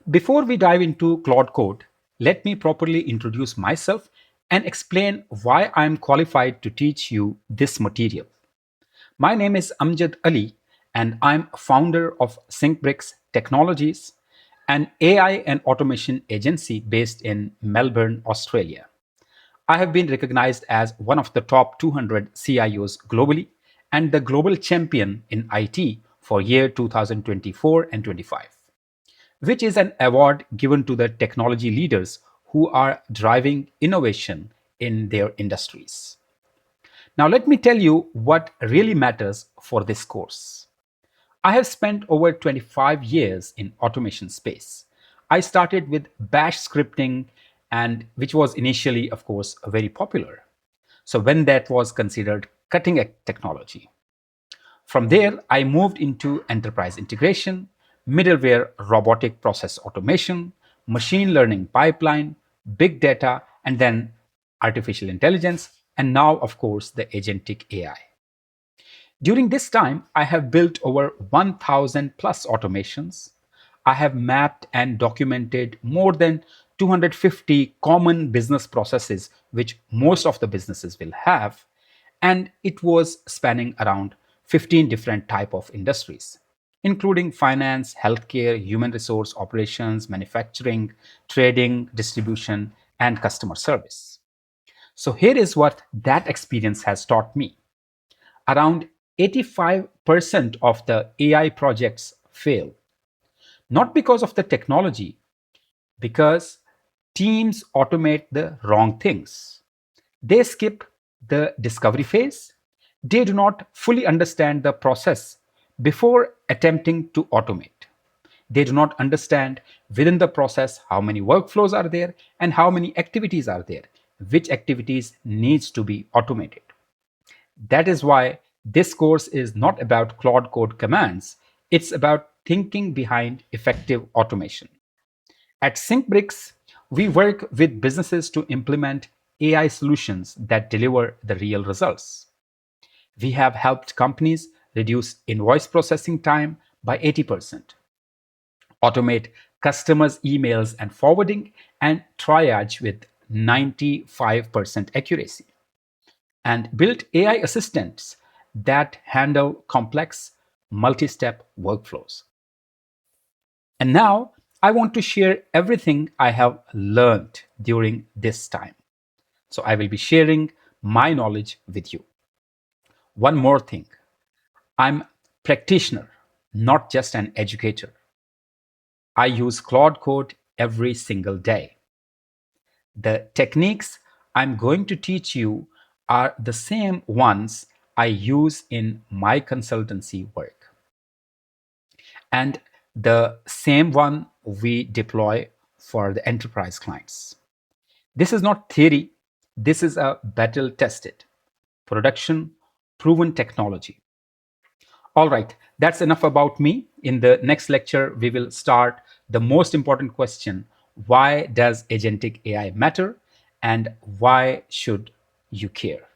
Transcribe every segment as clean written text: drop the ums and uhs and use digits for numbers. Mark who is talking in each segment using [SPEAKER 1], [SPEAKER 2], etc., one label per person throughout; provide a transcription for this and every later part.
[SPEAKER 1] Before we dive into Claude Code, let me properly introduce myself and explain why I am qualified to teach you this material. My name is Amjid Ali, and I'm founder of SyncBricks Technologies, an AI and automation agency based in Melbourne, Australia. I have been recognized as one of the top 200 CIOs globally and the global champion in IT for year 2024 and 25, which is an award given to the technology leaders who are driving innovation in their industries. Now, let me tell you what really matters for this course. I have spent over 25 years in automation space. I started with bash scripting, and which was initially, of course, very popular. So when that was considered cutting edge technology. From there, I moved into enterprise integration, middleware robotic process automation, machine learning pipeline, big data, and then artificial intelligence, and now, of course, the agentic AI. During this time, I have built over 1,000 plus automations. I have mapped and documented more than 250 common business processes, which most of the businesses will have. And it was spanning around 15 different type of industries, including finance, healthcare, human resource operations, manufacturing, trading, distribution, and customer service. So here is what that experience has taught me. Around 85% of the AI projects fail, not because of the technology, because teams automate the wrong things. They skip the discovery phase. They do not fully understand the process before attempting to automate. They do not understand within the process how many workflows are there and how many activities are there, which activities needs to be automated. That is why this course is not about Claude Code commands, it's about thinking behind effective automation. At SyncBricks, we work with businesses to implement AI solutions that deliver the real results. We have helped companies reduce invoice processing time by 80%, automate customers' emails and forwarding, and triage with 95% accuracy, and build AI assistants that handle complex multi step workflows. And now I want to share everything I have learned during this time. So I will be sharing my knowledge with you. One more thing, I'm practitioner, not just an educator. I use Claude Code every single day. The techniques I'm going to teach you are the same ones I use in my consultancy work, and the same one we deploy for the enterprise clients. This is not theory, this is a battle tested, production proven technology. All right, that's enough about me. In the next lecture, we will start the most important question: why does agentic AI matter and why should you care?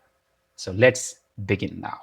[SPEAKER 1] So let's begin now.